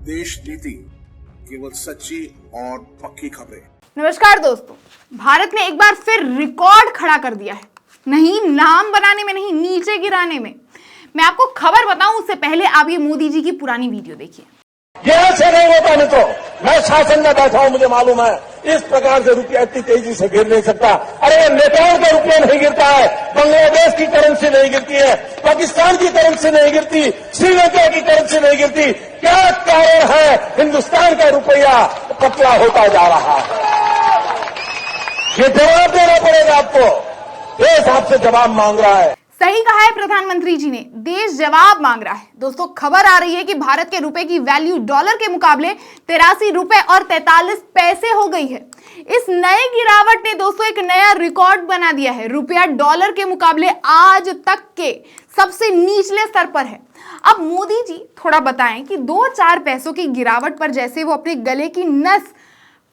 देश नीति केवल सच्ची और पक्की खबरें। नमस्कार दोस्तों, भारत ने एक बार फिर रिकॉर्ड खड़ा कर दिया है। नहीं नाम बनाने में, नहीं नीचे गिराने में। मैं आपको खबर बताऊं उससे पहले आप ये मोदी जी की पुरानी वीडियो देखिए। यहां से नहीं होता मित्रों, मैं शासन में बैठा हूं, मुझे मालूम है इस प्रकार से रुपया इतनी तेजी से गिर नहीं सकता। अरे नेपाल का रुपया नहीं गिरता है, बांग्लादेश की करेंसी नहीं गिरती है, पाकिस्तान की करेंसी नहीं गिरती, श्रीलंका की करेंसी नहीं गिरती। क्या कारण है हिंदुस्तान का रुपया पतला होता जा रहा है? ये जवाब देना पड़ेगा आपको। देश आपसे जवाब मांग रहा है। सही कहा है प्रधानमंत्री जी ने, देश जवाब मांग रहा है। दोस्तों खबर आ रही है कि भारत के रुपए की वैल्यू डॉलर के मुकाबले 83 रुपए और 43 पैसे हो गई है। इस नए गिरावट ने दोस्तों एक नया रिकॉर्ड बना दिया है। रुपया डॉलर के मुकाबले आज तक के सबसे निचले स्तर पर है। अब मोदी जी थोड़ा बताएं कि 2-4 पैसों की गिरावट पर जैसे वो अपने गले की नस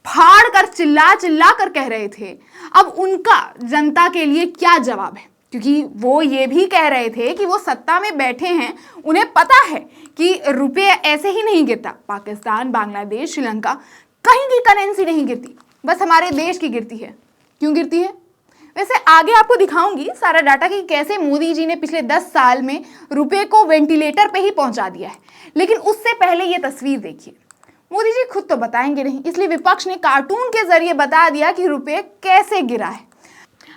फाड़ कर चिल्ला कर कह रहे थे, अब उनका जनता के लिए क्या जवाब है? क्योंकि वो ये भी कह रहे थे कि वो सत्ता में बैठे हैं, उन्हें पता है कि रुपये ऐसे ही नहीं गिरता। पाकिस्तान, बांग्लादेश, श्रीलंका कहीं की करेंसी नहीं गिरती, बस हमारे देश की गिरती है। क्यों गिरती है? वैसे आगे आपको दिखाऊंगी सारा डाटा कि कैसे मोदी जी ने पिछले 10 साल में रुपये को वेंटिलेटर पे ही पहुंचा दिया है। लेकिन उससे पहले ये तस्वीर देखिए। मोदी जी खुद तो बताएंगे नहीं, इसलिए विपक्ष ने कार्टून के जरिए बता दिया कि रुपये कैसे गिरा है।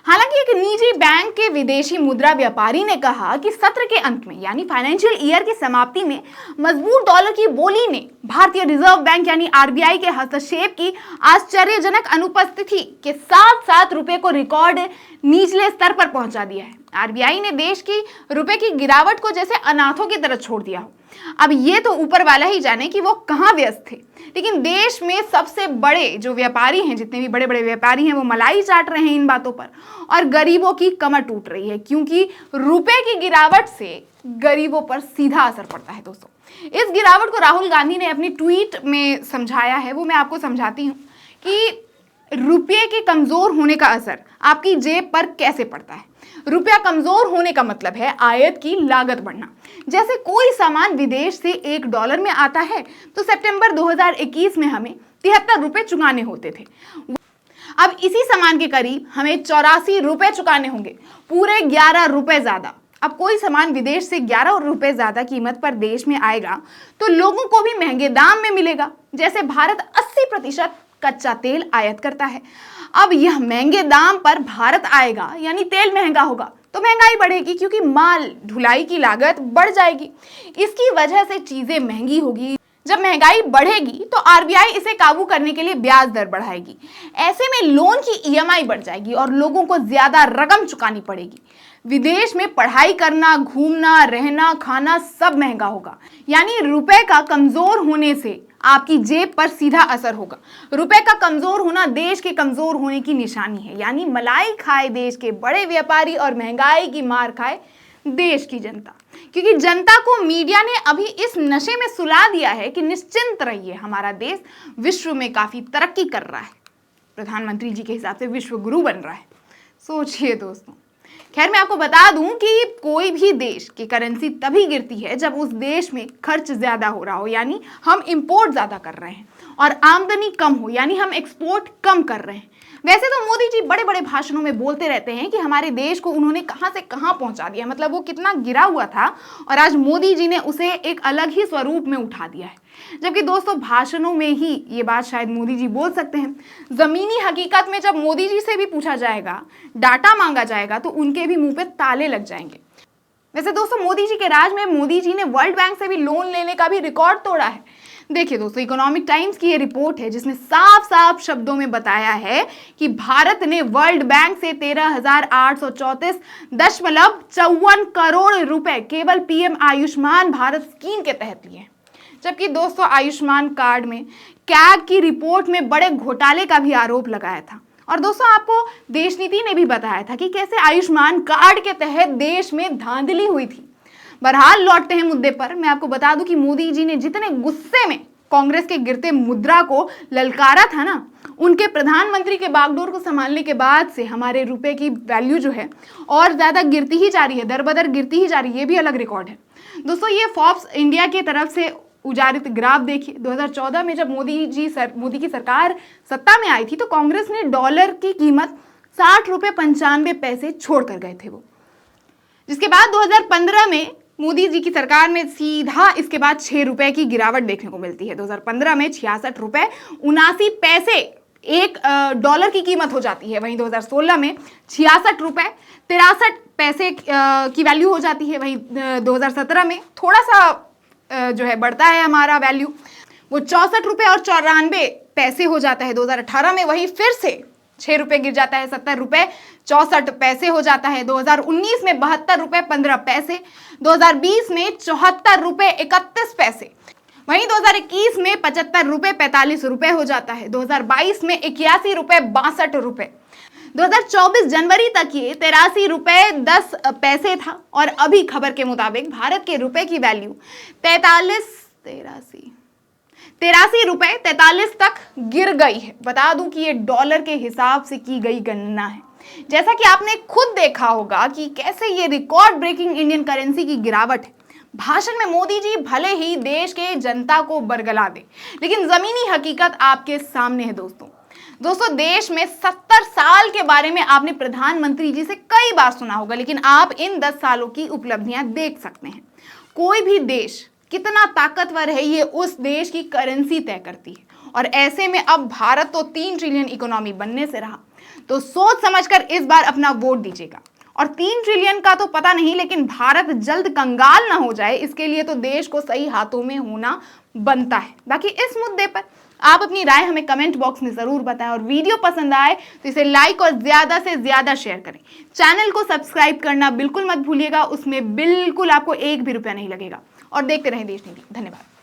हालांकि एक निजी बैंक के विदेशी मुद्रा व्यापारी ने कहा कि सत्र के अंत में यानी फाइनेंशियल ईयर की समाप्ति में मजबूत डॉलर की बोली ने भारतीय रिजर्व बैंक यानी आरबीआई के हस्तक्षेप की आश्चर्यजनक अनुपस्थिति के साथ साथ रुपए को रिकॉर्ड निचले स्तर पर पहुंचा दिया है। आरबीआई ने देश की रुपए की गिरावट को जैसे अनाथों की तरह छोड़ दिया हो। अब ये तो ऊपर वाला ही जाने कि वो कहाँ व्यस्त थे, लेकिन देश में सबसे बड़े जो व्यापारी हैं, जितने भी बड़े बड़े व्यापारी हैं, वो मलाई चाट रहे हैं इन बातों पर और गरीबों की कमर टूट रही है, क्योंकि रुपए की गिरावट से गरीबों पर सीधा असर पड़ता है। दोस्तों इस गिरावट को राहुल गांधी ने अपनी ट्वीट में समझाया है, वो मैं आपको समझाती हूँ कि रुपये के कमजोर होने का असर आपकी जेब पर कैसे पड़ता है। रुपया कमजोर होने का मतलब है आयात की लागत बढ़ना। जैसे कोई सामान विदेश से $1 में आता है तो सितंबर 2021 में हमें 73 रुपए चुकाने होते थे। अब इसी सामान के करीब हमें 84 रुपए चुकाने होंगे, पूरे 11 रुपए ज्यादा। अब कोई सामान विदेश से 11 रुपए ज्यादा कीमत पर देश में आएगा तो लोगों को भी महंगे दाम में मिलेगा। जैसे भारत 80% कच्चा तेल आयात करता है। अब यह महंगे दाम पर भारत आएगा यानी तेल महंगा होगा तो महंगाई बढ़ेगी, क्योंकि माल ढुलाई की लागत बढ़ जाएगी। इसकी वजह से चीजें महंगी होगी। जब महंगाई बढ़ेगी तो आरबीआई इसे काबू करने के लिए ब्याज दर बढ़ाएगी। ऐसे में लोन की ईएमआई बढ़ जाएगी और लोगों को ज्यादा रकम चुकानी पड़ेगी। विदेश में पढ़ाई करना, घूमना, रहना, खाना सब महंगा होगा। यानी रुपए का कमजोर होने से आपकी जेब पर सीधा असर होगा। रुपए का कमजोर होना देश के कमजोर होने की निशानी है। यानी मलाई खाए देश के बड़े व्यापारी और महंगाई की मार खाए देश की जनता, क्योंकि जनता को मीडिया ने अभी इस नशे में सुला दिया है कि निश्चिंत रहिए, हमारा देश विश्व में काफी तरक्की कर रहा है। प्रधानमंत्री जी के हिसाब से विश्व गुरु बन रहा है। सोचिए दोस्तों। खैर मैं आपको बता दूं कि कोई भी देश की करेंसी तभी गिरती है जब उस देश में खर्च ज्यादा हो रहा हो, यानी हम इंपोर्ट ज्यादा कर रहे हैं, और आमदनी कम हो, यानी हम एक्सपोर्ट कम कर रहे हैं। वैसे तो मोदी जी बड़े बड़े भाषणों में बोलते रहते हैं कि हमारे देश को उन्होंने कहां से कहां पहुंचा दिया, मतलब वो कितना गिरा हुआ था और आज मोदी जी ने उसे एक अलग ही स्वरूप में उठा दिया है। जबकि दोस्तों भाषणों में ही ये बात शायद मोदी जी बोल सकते हैं, जमीनी हकीकत में जब मोदी जी से भी पूछा जाएगा, डाटा मांगा जाएगा, तो उनके भी मुंह पे ताले लग जाएंगे। वैसे दोस्तों मोदी जी के राज में मोदी जी ने वर्ल्ड बैंक से भी लोन लेने का भी रिकॉर्ड तोड़ा है। देखिए दोस्तों, इकोनॉमिक टाइम्स की ये रिपोर्ट है जिसमें साफ साफ शब्दों में बताया है कि भारत ने वर्ल्ड बैंक से 13,834.54 करोड़ रुपए केवल पीएम आयुष्मान भारत स्कीम के तहत लिए। जबकि दोस्तों आयुष्मान कार्ड में कैग की रिपोर्ट में बड़े घोटाले का भी आरोप लगाया था। और दोस्तों आपको देश नीति ने भी बताया था कि कैसे आयुष्मान कार्ड के तहत देश में धांधली हुई थी। बहरहाल लौटते हैं मुद्दे पर। मैं आपको बता दूं कि मोदी जी ने जितने गुस्से में कांग्रेस के गिरते मुद्रा को ललकारा था ना, उनके प्रधानमंत्री के बागडोर को संभालने के बाद से हमारे रुपए की वैल्यू जो है और ज्यादा गिरती ही जा रही है, दर बदर गिरती ही जा रही है। ये भी अलग रिकॉर्ड है दोस्तों। ये फोर्ब्स इंडिया की तरफ से उजारित ग्राफ देखिए। 2014 में जब मोदी की सरकार सत्ता में आई थी तो कांग्रेस ने डॉलर की कीमत 60 रुपए 95 पैसे छोड़कर गए थे वो, जिसके बाद 2015 में मोदी जी की सरकार में सीधा इसके बाद 6 रुपए की गिरावट देखने को मिलती है। 2015 में 66 रुपए 79 पैसे एक डॉलर की कीमत हो जाती है। वहीं 2016 में 66 रुपए 63 पैसे की वैल्यू हो जाती है। वहीं 2017 में थोड़ा सा जो है बढ़ता है हमारा वैल्यू, वो 64 रुपए और 94 पैसे हो जाता है 2018 में। वहीं फिर से 6 रुपए गिर जाता है, 70 रुपए 64 पैसे हो जाता है। 2019 में 72 रुपए 15 पैसे, 2020 में 74 रुपए 31 पैसे, वहीं 2021 में 75 रुपए 45 रुपए हो जाता है। 2022 में 81 रुपए 62 रुपए, 2024 जनवरी तक ये 83 रुपए 10 पैसे था और अभी खबर के मुताबिक भारत के रुपए की वैल्यू 83 रुपए 43 तक गिर गई है। बता दूं कि ये डॉलर के हिसाब से की गई गणना है। जैसा कि आपने खुद देखा होगा कि कैसे ये रिकॉर्ड ब्रेकिंग इंडियन करेंसी की गिरावट है। भाषण में मोदी जी भले ही देश के जनता को बरगला दे, लेकिन जमीनी हकीकत आपके सामने है दोस्तों देश में 70 साल के बारे में आपने प्रधानमंत्री जी से कई बार सुना होगा, लेकिन आप इन 10 सालों की उपलब्धियां देख सकते हैं। कोई भी देश कितना ताकतवर है ये उस देश की करेंसी तय करती है, और ऐसे में अब भारत तो 3 ट्रिलियन इकोनॉमी बनने से रहा, तो सोच समझकर इस बार अपना वोट दीजिएगा। और 3 ट्रिलियन का तो पता नहीं, लेकिन भारत जल्द कंगाल ना हो जाए इसके लिए तो देश को सही हाथों में होना बनता है। बाकी इस मुद्दे पर आप अपनी राय हमें कमेंट बॉक्स में जरूर बताएं, और वीडियो पसंद आए तो इसे लाइक और ज्यादा से ज्यादा शेयर करें। चैनल को सब्सक्राइब करना बिल्कुल मत भूलिएगा, उसमें बिल्कुल आपको 1 भी रुपया नहीं लगेगा। और देखते रहें देश नीति। धन्यवाद।